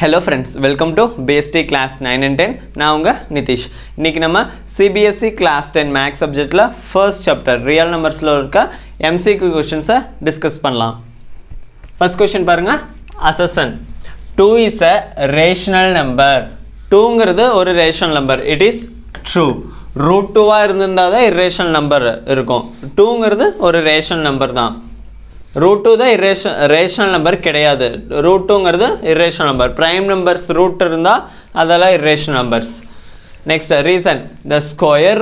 Hello friends, welcome to BST class 9 and 10. நான் உங்க நிதிஷ். இன்னைக்கு நம்ம CBSE class 10 max subjectல first chapter real numbersல இருக்க MCQ questions டிஸ்கஸ் பண்ணலாம். First question பாருங்க. Accession. 2 is a rational number. 2ங்கிறது ஒரு rational number. It is true. root 2 இருந்திருந்தா தான் irrational number இருக்கும். 2ங்கிறது ஒரு rational number தான். root 2 தான் irrational number கிடையாது. root 2ங்கிறது irrational number. prime numbers root இருந்தா அதெல்லாம் irrational numbers. Next reason, the square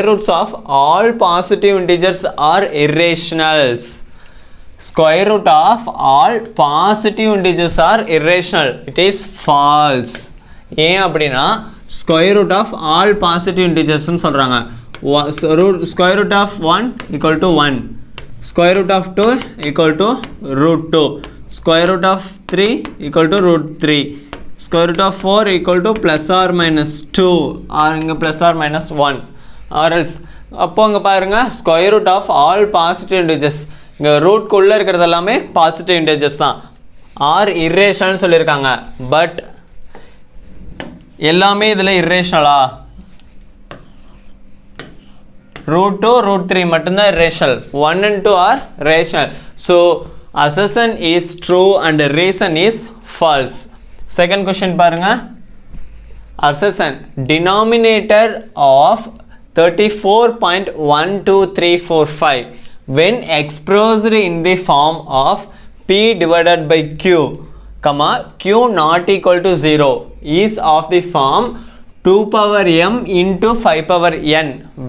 roots of all positive integers are irrationals. Square root of all positive integers are irrational. It is false. ஏன் அப்படின்னா square root of all positive integers ன்னு சொல்றாங்க. Square root of 1 equal to 1. Square root of 2 equal to root 2. Square root of 3 equal to root 3. Square root of 4 equal to plus or minus 2 or இங்க plus or minus 1 or else அப்போ இங்க பாருங்க square root of all positive integers இங்க root குள்ள இருக்கிறது எல்லாமே positive integers தான் are irrational சொல்லிருக்காங்க but எல்லாமே இதுல irrational-ஆ root 2, root 3 மட்டும்தான் irrational. 1 and 2 are rational. So, assertion is true and reason is false. Second question பாருங்க. Assertion. Denominator of 34.12345 when expressed in the form of P divided by Q, Q not equal to 0 is of the form 2 power m into 5 power n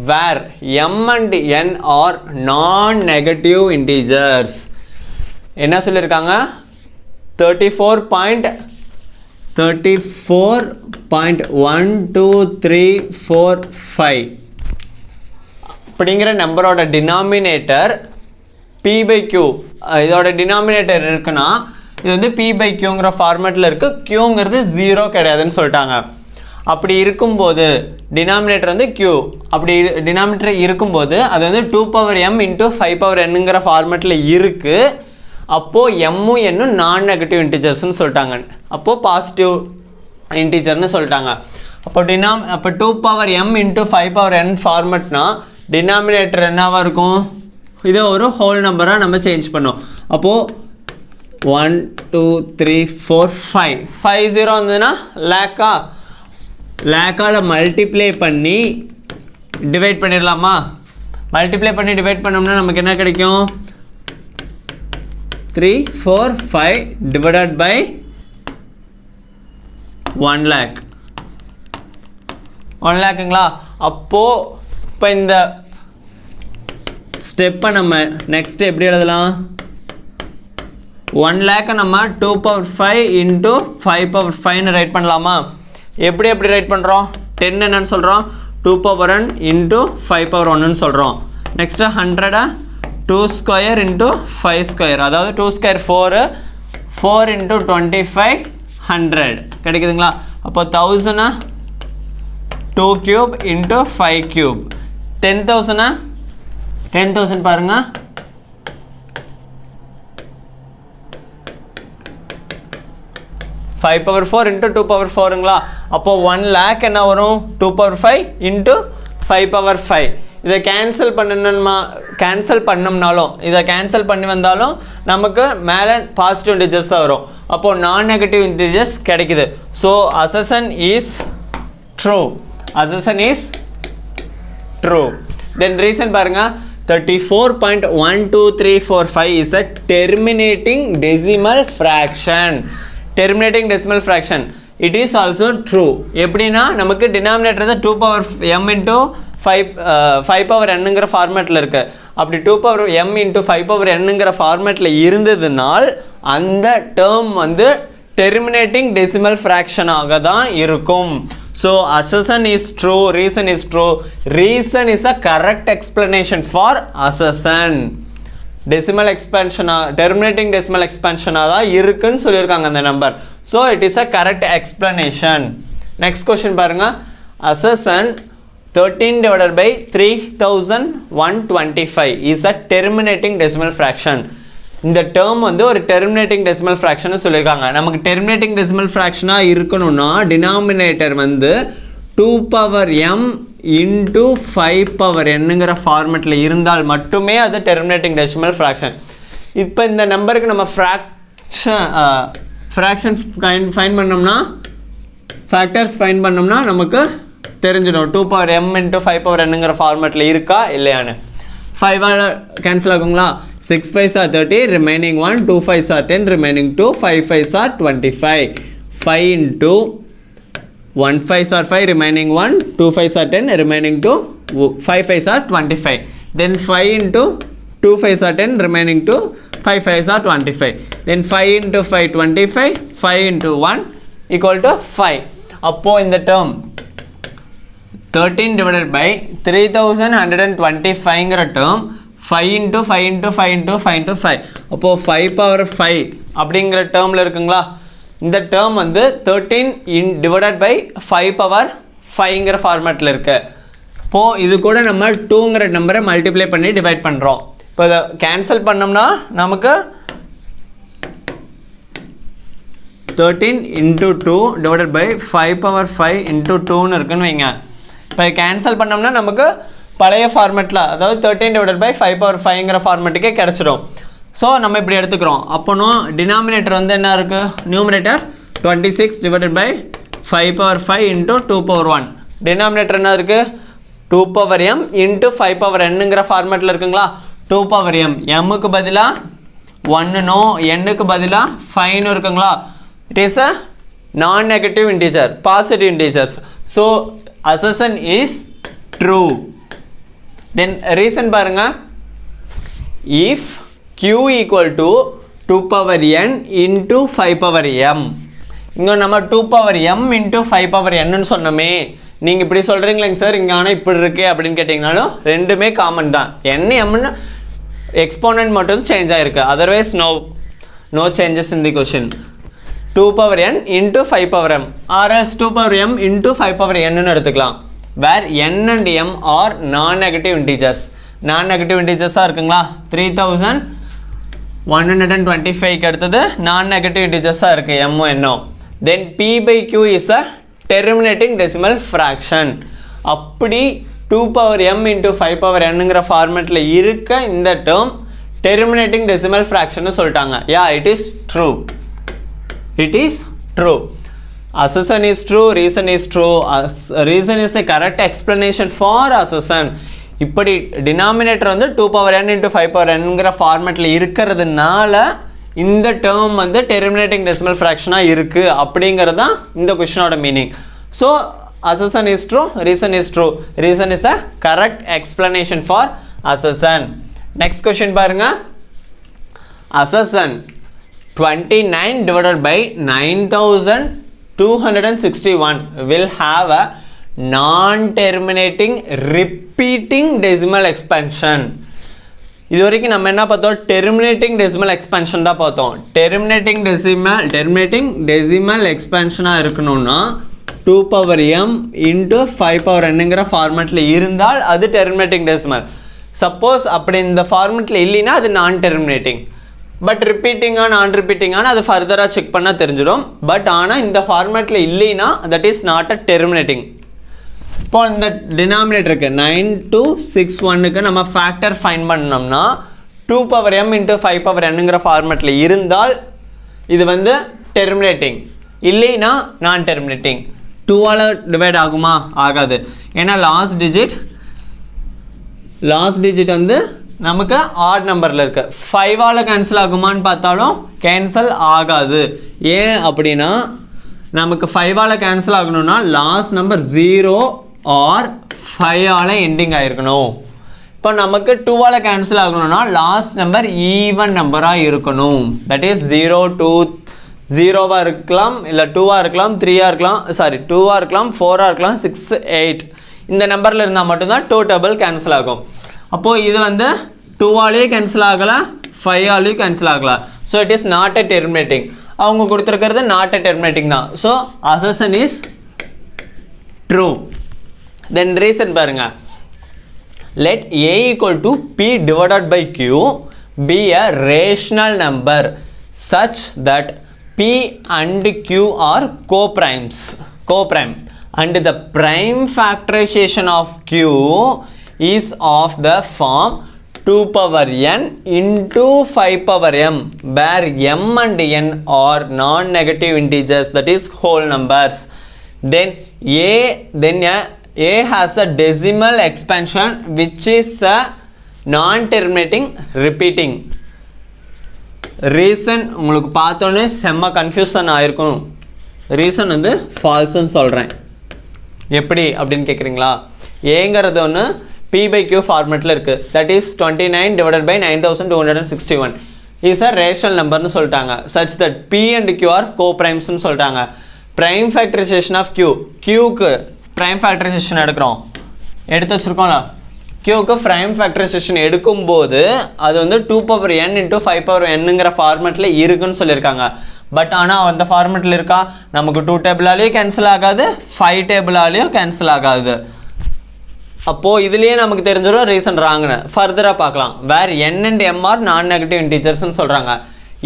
where m and n are non-negative integers. என்ன சொல்லிருக்காங்க 34.12345 அப்படிங்கிற நம்பரோட denominator p by q. இதோட denominator இருக்குன்னா இது வந்து p by qங்கிற ஃபார்மேட்டில் இருக்கு. qங்கிறது 0 கிடையாதுன்னு சொல்லிட்டாங்க. அப்படி இருக்கும்போது டினாமினேட்டர் வந்து q அப்படி டினாமினேட்டர் இருக்கும்போது அது வந்து 2 power m into 5 power nங்கிற ஃபார்மேட்டில் இருக்கு. அப்போது எம்மும் என்னும் நான் நெகட்டிவ் இன்டிஜர்ஸ்ன்னு சொல்லிட்டாங்க. அப்போது பாசிட்டிவ் இன்டிஜர்னு சொல்லிட்டாங்க. அப்போ 2 power m into 5 power n ஃபார்மேட்னா denominator என்னவா இருக்கும்? இதை ஒரு ஹோல் நம்பராக நம்ம சேஞ்ச் பண்ணோம். அப்போது 1 2 3 4 5 50 வந்ததுன்னா லேக்கால் மல்டிப்ளை பண்ணி டிவைட் பண்ணிடலாமா? மல்டிப்ளை பண்ணி டிவைட் பண்ணோம்னா நமக்கு என்ன கிடைக்கும்? 3 4 5 டிவைடட் பை 1 lakh. 1 lakhங்களா? அப்போது இப்போ இந்த ஸ்டெப்பை நம்ம நெக்ஸ்ட் எப்படி எழுதலாம்? 1 lakh நம்ம 2 power 5 into 5 power 5 ரைட் பண்ணலாமா? எப்படி ரைட் பண்ணுறோம்? 10 என்னன்னு சொல்கிறோம்? 2 power n into 5 power 1ன்னு சொல்கிறோம். நெக்ஸ்ட்டு 100 2 square into 5 square அதாவது 2 square 4 into 25 100 கிடைக்குதுங்களா? அப்போ 1000 2 cube into 5 cube 10,000 பாருங்க 5 power 4 into 2 power 4ங்களா? அப்போ 1 lakh என்ன வரும்? 2 power 5 into 5 power 5. இதை கேன்சல் பண்ணோம்னாலும் இதை கேன்சல் பண்ணி வந்தாலும் நமக்கு மேலே பாசிட்டிவ் இன்டிஜர்ஸ் தான் வரும். அப்போது நான் நெகட்டிவ் இன்டிஜர்ஸ் கிடைக்குது. So assertion is true. Then reason பாருங்க 34.12345 is a terminating decimal fraction. It is also true. எப்படின்னா நமக்கு டினாமினேட்டர் தான் 2 power m into 5 power nங்கிற ஃபார்மேட்டில் இருக்கு. அப்படி 2 power m into 5 power nங்கிற ஃபார்மேட்டில் இருந்ததுனால் அந்த டேர்ம் வந்து terminating decimal fractionாக தான் இருக்கும். So assertion is true, reason is true. Reason is a correct explanation for assertion. Decimal எக்ஸ்பேன்ஷனா டெர்மினேட்டிங் டெசிமல் எக்ஸ்பேன்ஷனாக தான் இருக்குன்னு சொல்லியிருக்காங்க அந்த நம்பர். So it is a correct explanation. Next question பாருங்க. Assertion 13 divided by 3125 is a terminating decimal fraction. இந்த term வந்து ஒரு டெர்மினேட்டிங் டெசிமல் ஃப்ராக்ஷன் சொல்லியிருக்காங்க. நமக்கு டெர்மினேட்டிங் டெசிமல் ஃப்ராக்ஷனாக இருக்கணும்னா டினாமினேட்டர் வந்து 2m இன்ட்டு 5n ஃபார்மெட்டில் இருந்தால் மட்டுமே அது டெர்மினேட்டிங் டெசிமல் ஃப்ராக்ஷன். இப்போ இந்த நம்பருக்கு நம்ம ஃப்ராக்ஷன் ஃபைன் பண்ணோம்னா ஃபேக்டர்ஸ் ஃபைன் பண்ணோம்னா நமக்கு தெரிஞ்சிடும் 2m இன்ட்டு 5n ஃபார்மெட்டில் இருக்கா இல்லையான்னு. 5 கேன்சல் ஆகுங்களா? 6 5s are 30, remaining 1, 2 5s are 10, remaining 2, 5 5s are 25. 5 into 1 5s are 5, remaining 1, 2 5s are 10, remaining 2, 5 5s are 25. Then 5 into 2 5s are 10, remaining 2, 5 5s are 25. Then 5 into 5 25, 5 into 1 equal to 5. அப்போ இந்த term 13 divided by 3125ங்கிற term 5 into 5 into 5 into 5 into 5. அப்போ 5 power 5 அப்படிங்கிற termல இருக்குங்களா? இந்த term வந்து 13 divided by 5 power 5ங்கிற ஃபார்மேட்டில் இருக்கு. இப்போ இது கூட நம்ம 2ங்கிற நம்பரை மல்டிப்ளை பண்ணி டிவைட் பண்ணுறோம். இப்போ இதை கேன்சல் பண்ணோம்னா நமக்கு 13 into 2 divided by 5 power 5 into 2ன்னு இருக்குன்னு வைங்க. இப்போ கேன்சல் பண்ணோம்னா நமக்கு பழைய ஃபார்மேட்டில் அதாவது 13 divided by 5 power 5ங்கிற ஃபார்மேட்டுக்கே கிடச்சிடும். ஸோ நம்ம இப்படி எடுத்துக்கிறோம். அப்போனா டினாமினேட்டர் வந்து என்ன இருக்குது? Numerator 26 divided by 5 power 5 into 2 power 1. Denominator என்ன இருக்குது? 2 power m into 5 power nங்கிற ஃபார்மேட்டில் இருக்குங்களா? 2 power m, mக்கு பதிலாக 1னோ nக்கு பதிலாக 5னு இருக்குங்களா? It is a non-negative integer, positive integers. So assertion is true. Then reason பாருங்க, if q equal to 2 power n into 5 power m. இங்கே நம்ம 2 power m into 5 power n ன்னு சொன்னோமே. நீங்கள் இப்படி சொல்கிறீங்களேங்க சார், இங்கே ஆனால் இப்படி இருக்கே அப்படின்னு கேட்டிங்கனாலும் ரெண்டுமே காமன் தான். n mன்னு எக்ஸ்போனன்ட் மட்டும் சேஞ்ச் ஆகிருக்கு. Otherwise no changes in the question. 2 power n into 5 power m or else 2 power m into 5 power n ன்னு எடுத்துக்கலாம். where n and m are non-negative integers. non-negative integers இருக்குங்களா? 3125க்கு அடுத்தது non-negative integers இருக்கு m n. then p by q is a terminating decimal fraction. அப்படி 2 power m into 5 power nங்கிற ஃபார்மேட்டில் இருக்க இந்த term terminating decimal fraction சொல்லிட்டாங்க. yeah, it is true. It is true. Assertion is true, reason is true. Reason is the correct explanation for assertion. இப்படி denominator வந்து 2 power n into 5 power nங்கிற ஃபார்மேட்டில் இருக்கிறதுனால இந்த term வந்து terminating decimal fraction-ஆக இருக்குது அப்படிங்கிறது தான் இந்த கொஷினோட meaning. So assertion is true, reason is true. Reason is the correct explanation for assertion. Next question பாருங்க. Assertion 29 divided by 9261 will have a non-terminating repeating decimal expansion. இது வரைக்கும் நம்ம என்ன பார்த்தோம்? terminating decimal expansion தான் பார்த்தோம். terminating decimal expansion-ஆக இருக்கணும்னா 2 power m into 5 power nங்கிற ஃபார்மேட்டில் இருந்தால் அது terminating decimal. சப்போஸ் அப்படி இந்த ஃபார்மேட்டில் இல்லைன்னா அது நான் டெர்மினேட்டிங். பட் ரிப்பீட்டிங்காக நான் ரிப்பீட்டிங்கான அது ஃபர்தராக செக் பண்ணால் தெரிஞ்சிடும். பட் ஆனால் இந்த ஃபார்மேட்டில் இல்லைன்னா that is not a terminating. இப்போ இந்த டினாமினேட்டருக்கு 9261க்கு நம்ம ஃபேக்டர் ஃபைன் பண்ணோம்னா 2 power m into 5 power nங்கிற ஃபார்மேட்டில் இருந்தால் இது வந்து டெர்மினேட்டிங், இல்லைன்னா நான் டெர்மினேட்டிங். 2ஆல் டிவைட் ஆகுமா? ஆகாது. ஏன்னா லாஸ்ட் டிஜிட் வந்து நமக்கு ஆட் நம்பரில் இருக்குது. 5ஆல் கேன்சல் ஆகுமான்னு பார்த்தாலும் கேன்சல் ஆகாது. ஏன் அப்படின்னா நமக்கு 5ஆல் கேன்சல் ஆகணும்னா லாஸ்ட் நம்பர் 0 ஆர் 5ஆல் எண்டிங் ஆகிருக்கணும். இப்போ நமக்கு 2ஆல் கேன்சல் ஆகணும்னா லாஸ்ட் நம்பர் ஈவன் நம்பராக இருக்கணும். தட் இஸ் 0 2 0வாக இருக்கலாம், இல்லை 2ஆக இருக்கலாம், 3ஆக இருக்கலாம், 2ஆக இருக்கலாம், 4ஆக இருக்கலாம், 6 8 இந்த நம்பரில் இருந்தால் மட்டும்தான் 2 டபுள் கேன்சல் ஆகும். அப்போது இது வந்து 2ஆலேயே கேன்சல் ஆகலாம், 5ஆலேயும் கேன்சல் ஆகலாம். So it is not a terminating. அவங்க கொடுத்துருக்கிறது நாட் எ டெர்மினேட்டிங் தான். So assertion is true. Then reason பாருங்க. let a equal to p divided by q be a rational number such that P and Q are coprime and the prime factorization of Q is of the form 2 power n into 5 power m, where m and n are non-negative integers, that is whole numbers. Then A has a decimal expansion which is a non-terminating repeating. Reason உங்களுக்கு பார்த்தோன்னே செம்ம confusion ஆகிருக்கும். Reason வந்து ஃபால்ஸ்ன்னு சொல்கிறேன். எப்படி அப்படின்னு கேட்குறீங்களா? ஏங்கிறது ஒன்று P/Q ஃபார்மேட்டில் இருக்குது. That is 29 divided by 9261 is a rational நம்பர்னு சொல்லிட்டாங்க. Such that P and Q are கோப்ரைம்ஸ்னு சொல்லிட்டாங்க. ப்ரைம் ஃபேக்டரைசேஷன் ஆஃப் Qக்கு ப்ரைம் ஃபேக்டரைசேஷன் எடுத்து வச்சுருக்கோம்ல. Qக்கு ப்ரைம் ஃபேக்டரைசேஷன் எடுக்கும்போது அது வந்து 2 power n into 5 power nங்கிற ஃபார்மேட்டில் இருக்குன்னு சொல்லியிருக்காங்க. பட் ஆனால் அந்த ஃபார்மேட்டில் இருக்கா? நமக்கு 2 டேபிளாலேயும் கேன்சல் ஆகாது, 5 டேபிளாலேயும் கேன்சல் ஆகாது. அப்போது இதுலேயே நமக்கு தெரிஞ்சிடும் ரீசன் ராங்னு. ஃபர்தராக பார்க்கலாம். வேர் n and m ஆர் நான் நெகட்டிவ் இன்டீஜர்ஸ்ன்னு சொல்கிறாங்க.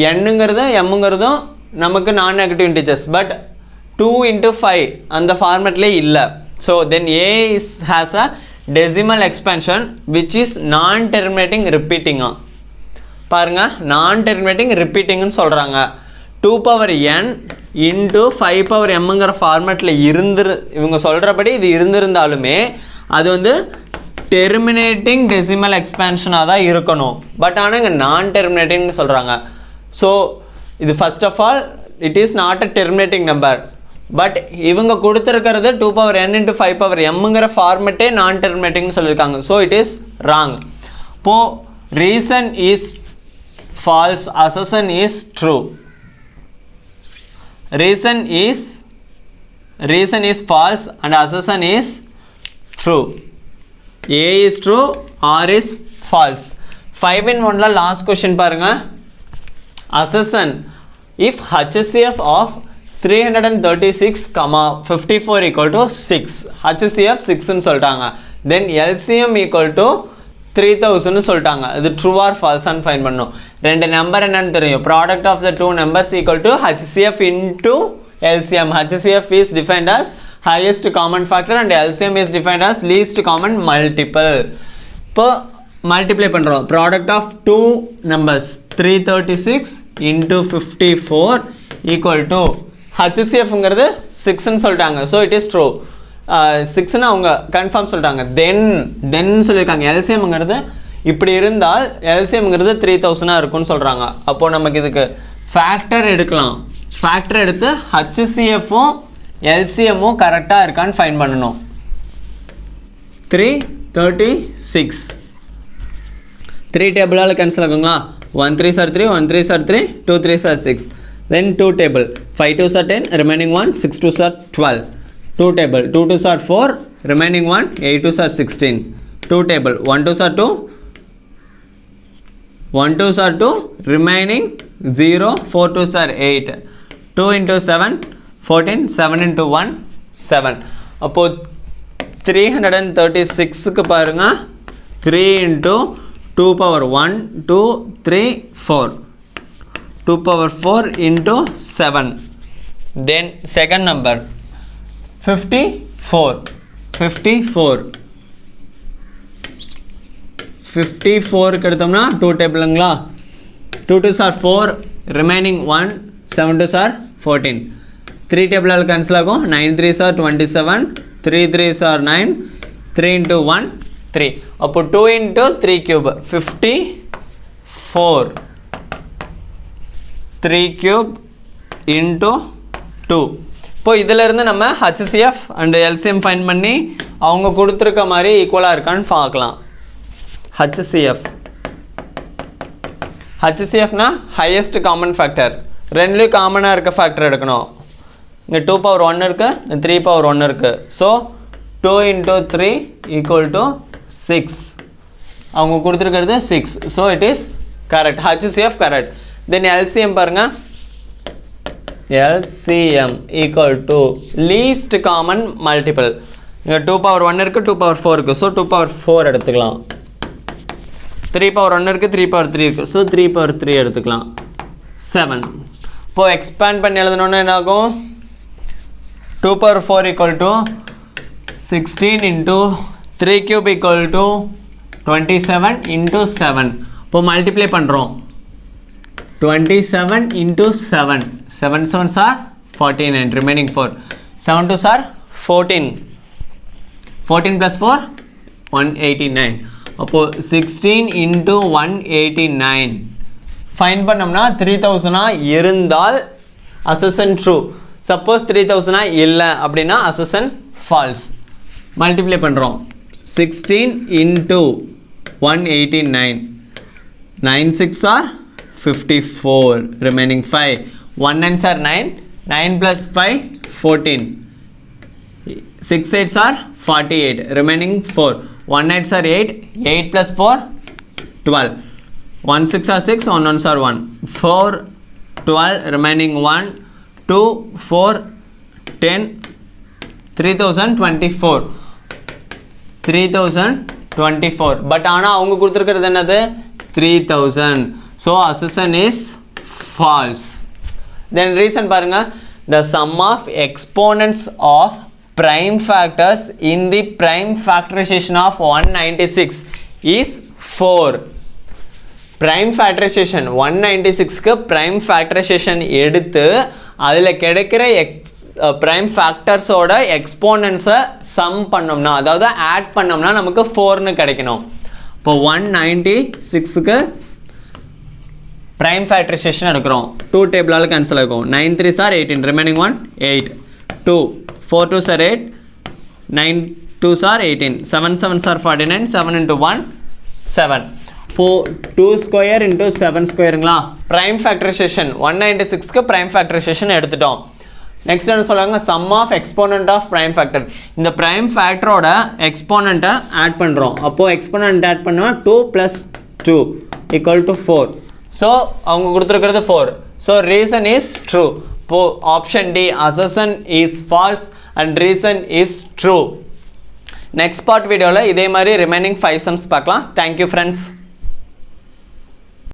என்னங்கிறதும் எம்முங்கிறதும் நமக்கு நான் நெகட்டிவ் இன்டீஜர்ஸ். பட் 2 into 5 அந்த ஃபார்மேட்லேயே இல்லை. So then A has a decimal expansion which is non-terminating repeating. பாருங்க, non-terminating repeatingன்னு சொல்கிறாங்க. 2 power n into 5 power mங்கிற ஃபார்மேட்டில் இவங்க சொல்கிறபடி இது இருந்திருந்தாலுமே அது வந்து டெர்மினேட்டிங் டெசிமல் எக்ஸ்பேன்ஷனாக தான் இருக்கணும். பட் ஆனால் இங்கே நான் டெர்மினேட்டிங்னு சொல்கிறாங்க. ஸோ இது first of all it is not a terminating number. But இவங்க கொடுத்துருக்கிறது 2 power n into 5 power mங்கிற ஃபார்மேட்டே நான் டெர்மினேட்டிங்னு சொல்லியிருக்காங்க. So it is wrong. இப்போது reason is false, assertion is true. Reason is false and assertion is true. A is true, R is false. 5 in 1 last question பாருங்க. Assertion, if HCF of 336, 54 equal to 6, HCF 6 ன்னு சொல்லிட்டாங்க. Then LCM equal to 3000 சொல்லிட்டாங்க. இது true R ஃபால்ஸான்னு fine பண்ணணும். ரெண்டு number என்னன்னு தெரியும். Product of the two numbers equal to HCF into LCM. HCF is defined as highest common factor and LCM is defined as least common multiple. இப்போ multiply பண்ணுறோம். Product of two numbers 336 into 54 equal to HCFங்கிறது 6ன்னு சொல்லிட்டாங்க. So it is true. 6ன்னு அவங்க confirm சொல்லிட்டாங்க. தென் சொல்லியிருக்காங்க எல்சிஎம்ங்கிறது இப்படி இருந்தால் எல்சிஎம்ங்கிறது 3000 இருக்குன்னு சொல்கிறாங்க. அப்போது நமக்கு இதுக்கு ஃபேக்டர் எடுக்கலாம். ஃபேக்டர் எடுத்து HCFும் எல்சிஎம்மும் கரெக்டாக இருக்கான்னு ஃபைன் பண்ணணும். 336 3 டேபிளால் கேன்சல் ஆகுங்களா? 1 3s are 3, 1 3s are 3, 2 3s are 6. Then 2 table, 5 2s are 10, remaining 1, 6 2s are 12. 2 table, 2 2s are 4, remaining 1, 8 2s are 16. 2 table, 1 2s are 2, 1 2s are 2, remaining 0, 4 2s are 8. 2 into 7, 14, 7 into 1, 7. அப்போது 336க்கு பாருங்க, 3 into 2 power 1, 2, 3, 4. 2 power 4 into 7. Then second number 54. 54 எடுத்தோம்னா 2 டேபிளுங்களா? 2 2s are 4, remaining 1, 7 2s are 14. 3 டேபிளால் cancel ஆகும். 9 3s are 27, 3 3s are 9, 3 into 1, 3. அப்போ 2 into 3 cube 54. 3 cube into 2. இப்போ இதிலிருந்து நம்ம HCF and LCM fine பண்ணி அவங்க கொடுத்துருக்க மாதிரி ஈக்குவலாக இருக்கான்னு பார்க்கலாம். HCFனா ஹையஸ்ட் காமன் ஃபேக்டர். ரெண்டுலேயும் காமனாக இருக்க ஃபேக்டர் எடுக்கணும். இங்கே 2 power 1 இருக்குது, 3 power 1 இருக்குது. So 2 into 3 equal to 6. அவங்க கொடுத்துருக்கிறது 6. So it is correct. HCF correct. Then LCM பாருங்க. LCM equal to least common multiple. இங்கே 2 power 1 இருக்குது, 2 power 4 இருக்குது. ஸோ 2 power 4 எடுத்துக்கலாம். 3 power 1 இருக்குது 3 power 3 இருக்குது ஸோ 3 power 3 எடுத்துக்கலாம் 7 இப்போது எக்ஸ்பேண்ட் பண்ணி எழுதணுன்னு என்ன ஆகும் 2 power 4 equal to 16 into 3 cube equal to 27 into 7 இப்போ மல்டிப்ளை பண்ணுறோம் 27 into 7 7 7s are 49 remaining 4 7 2s are 14 plus 4 189 அப்போ 16 into 189 ஃபைன் பண்ணோம்னா 3000 இருந்தால் அசசன் ட்ரூ சப்போஸ் 3000 இல்லை அப்படின்னா அசசன் ஃபால்ஸ் மல்டிப்ளை பண்ணுறோம் 16 into 189 9 6 are 54 remaining 5 1 9s are 9 9 plus 5 14 6 8s are 48 remaining 4 1 8s are 8 8 plus 4 12 1 6 are 6 1 1s are 1 4 12 remaining 1 2 4 10 3024 3024 but ஆனால் அவங்க கொடுத்துருக்கிறது என்னது 3000 so assessment is false then reason பாருங்க the sum of exponents of prime factors in the prime factorization of 196 is 4 prime factorization 196 க்கு prime factorization எடுத்து அதில் கிடைக்கிற prime factors ஓட exponents சம் பண்ணோம்னா அதாவது ஆட் பண்ணோம்னா நமக்கு 4னு கிடைக்கணும் இப்போ 196 க்கு prime factorization எடுக்கிறோம் 2 டேபிளால் கேன்சல் ஆகும் 9 3s are 18 remaining 1 8 2 4 2s are 8 9 2s are 18 7 7s are 49 7 into 1 7 இப்போ 2 square into 7 squareங்களா prime factorization 196 க்கு prime factorization எடுத்துட்டோம் நெக்ஸ்ட் என்ன சொல்லுவாங்க sum of exponent of prime factor இந்த ப்ரைம் ஃபேக்டரோட எக்ஸ்போனண்ட்டை ஆட் பண்ணுறோம் அப்போது எக்ஸ்போனன்ட் ஆட் பண்ணால் 2 + 2 = 4 ஸோ அவங்க கொடுத்துருக்கிறது 4 ஸோ ரீசன் இஸ் ட்ரூ இப்போது option D assertion is false and reason is true next part வீடியோவில் இதே மாதிரி ரிமைனிங் 5 சம்ஸ் பார்க்கலாம் தேங்க்யூ ஃப்ரெண்ட்ஸ்